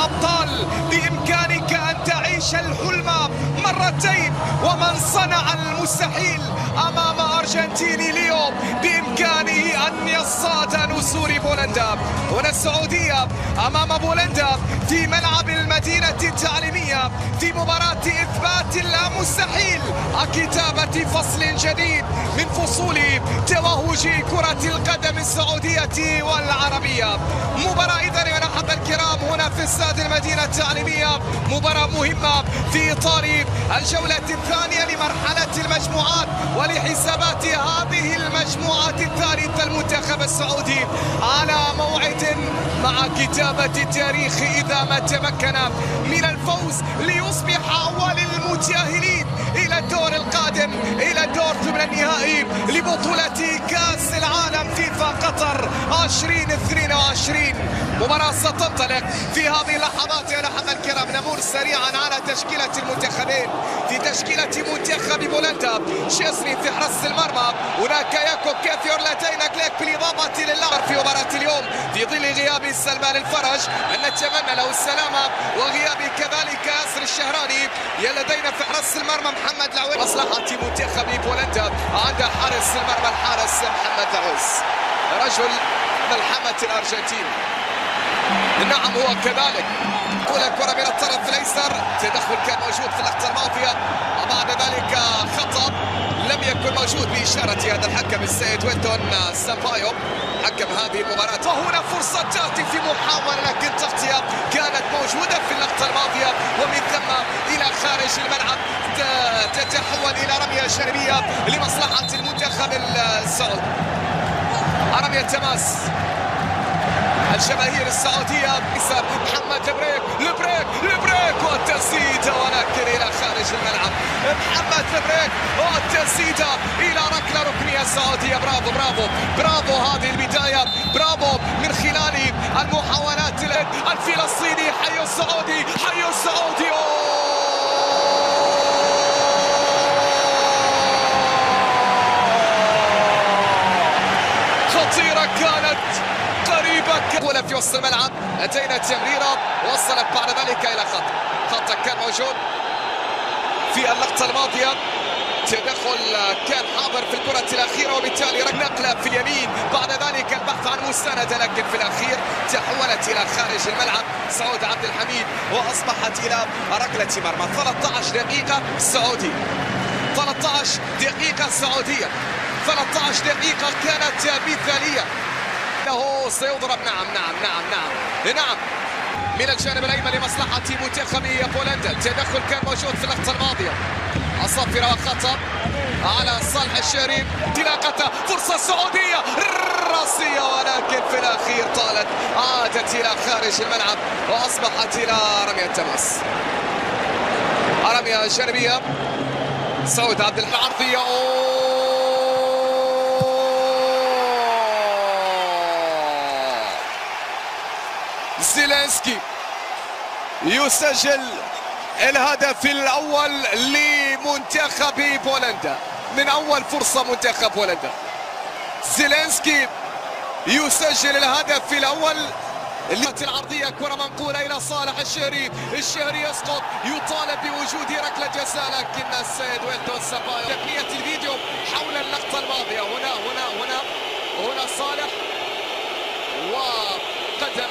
الأبطال بإمكانك أن تعيش الحلم مرتين، ومن صنع المستحيل أمام أرجنتيني ليو بإمكانه أن يصطاد نسور بولندا. هنا السعودية أمام بولندا في ملعب المدينة التعليمية في مباراة إثبات المستحيل، كتابة فصل جديد من فصول توهج كرة القدم السعودية والعربية. مباراة إذن يا أحبة الكرام هنا في استاد المدينة التعليمية، مباراة مهمة في إطار الجولة الثانية لمرحلة المجموعات ولحسابات هذه المجموعة الثالثة. المنتخب السعودي على موعد مع كتابة التاريخ إذا ما تمكن من الفوز ليصبح أول المتأهلين إلى الدور القادم، إلى الدور ثمن النهائي لبطولة كأس العالم فيفا قطر 2022. مباراة ستنطلق في هذه اللحظات يا أحبة الكرام. نمر سريعا على تشكيلة المنتخبين. في تشكيلة منتخب بولندا شيزني في حراسة المرمى، هناك ياكوب كاثيور، لدينا كليك بالإضافة للعب في مباراة اليوم في ظل غياب سلمان الفرج أن نتمنى له السلامة، وغياب كذلك ياسر الشهراني. لدينا في حراسة المرمى محمد العويس. مصلحة منتخب بولندا عند حارس المرمى الحارس محمد العويس، رجل ملحمة الأرجنتين. نعم هو كذلك. كل الكرة من الطرف الأيسر، تدخل كان موجود في اللقطة الماضية وبعد ذلك خطأ لم يكن موجود بإشارة هذا الحكم السيد ويلتون سامبايو حكم هذه المباراة. وهنا فرصة تأتي في محاولة لكن تغطية كانت موجودة في اللقطة الماضية، ومن ثم إلى خارج الملعب تتحول إلى رمية جانبية لمصلحة المنتخب السعودي. رمية تماس الجماهير السعودية بسبب محمد البريك والتسديدة، ولكن إلى خارج الملعب. محمد البريك والتسديدة إلى ركنية سعودية. برافو هذه البداية، برافو من خلال المحاولات الفلسطيني. حي السعودي. خطيرة كانت، قريبة في وسط الملعب. أتينا تمريرة وصلت بعد ذلك إلى خط كان موجود في اللقطة الماضية. تدخل كان حاضر في الكرة الأخيرة، وبالتالي نقلة في اليمين، بعد ذلك البحث عن مستندة، لكن في الأخير تحولت إلى خارج الملعب. سعود عبد الحميد وأصبحت إلى ركلة مرمى. 13 دقيقة سعودي، 13 دقيقة سعودية، 13 دقيقة كانت مثالية. انه سيضرب. نعم من الجانب الايمن لمصلحه منتخب بولندا. التدخل كان موجود في اللقطه الماضيه، الصافره وخطا على صالح الشهري. انطلاقته، فرصه سعوديه راسيه، ولكن في الاخير طالت، عادت الى خارج الملعب واصبحت الى رميه تماس. رميه جانبيه سعود عبد العرضيه. زيلينسكي يسجل الهدف الأول لمنتخب بولندا من أول فرصة. منتخب بولندا زيلينسكي يسجل الهدف الأول. العرضية، كرة منقولة إلى صالح الشهري يسقط، يطالب بوجود ركلة جزاء، لكن السيد ويلتون سامبايو. تقنية الفيديو حول اللقطة الماضية. هنا صالح وقدم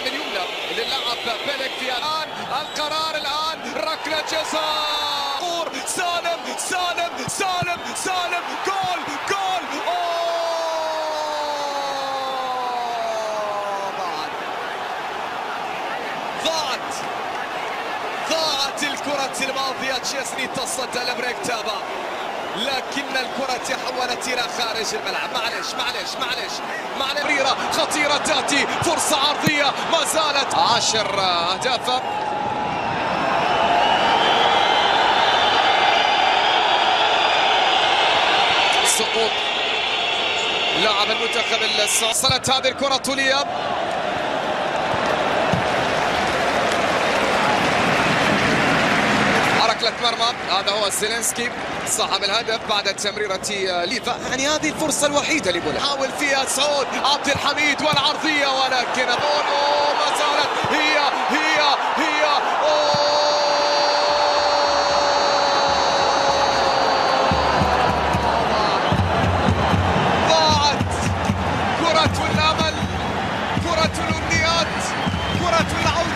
اليمنى للاعب بيلك. في الان القرار، الان ركله جزاء. سالم جول. ضاعت الكرة الماضية. تشيزني تصدى لبريك تابا، لكن الكرة تحولت إلى خارج الملعب. معلش مريرة خطيرة تأتي، فرصة عرضية ما زالت. 10 أهداف. سقوط لاعب المنتخب السعودي. وصلت هذه الكرة طولية، ركلة مرمى. هذا هو زيلينسكي صاحب الهدف بعد تمريرة ليفا. يعني هذه الفرصة الوحيدة لبولندا. حاول فيها سعود عبد الحميد والعرضية، ولكن ما زالت هي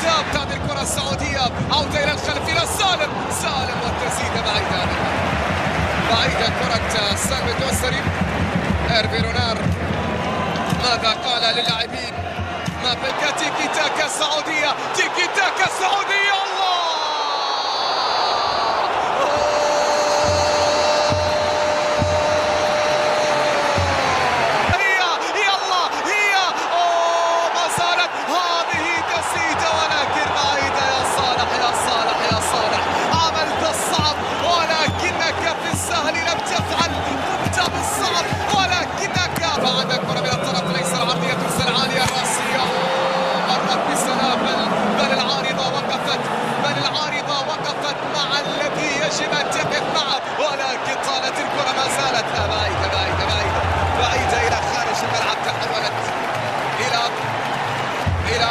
الاهداف. هذه الكرة السعودية عودة إلى الخلف إلى سالم والتسديدة بعيدة كرة سالم الدوسري. هيرفي رونار ماذا قال للاعبين؟ ما بقى تيكي تاكا السعودية، تيكي تاكا السعودية. الله ما زالت هذه تسديدة ولكن بعيدة. يا صالح عملت الصعب ولكنك في السهل لم تفعل، قمت بالصعب ولكنك بعد الكرة من الطرف ليس العرضية ترسل عالية الرأسية، مرت بسلام بل العارضة وقفت مع الذي يجب أن تقف معه، ولكن طالت الكرة ما زالت بعيدة إلى خارج الملعب. تحولت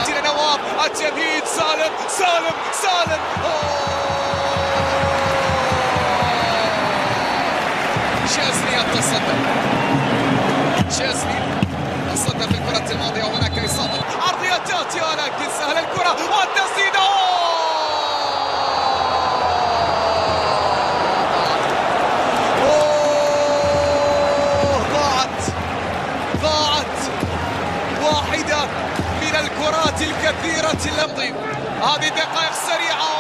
إلى نواف التمهيد. سالم شازني تصدى في الكرة الماضية وهناك إصابة. عرضية تأتي ولكن سهل الكرة والتسديدة. ضاعت واحدة من الكرات الكثيرة التي هذه دقائق سريعة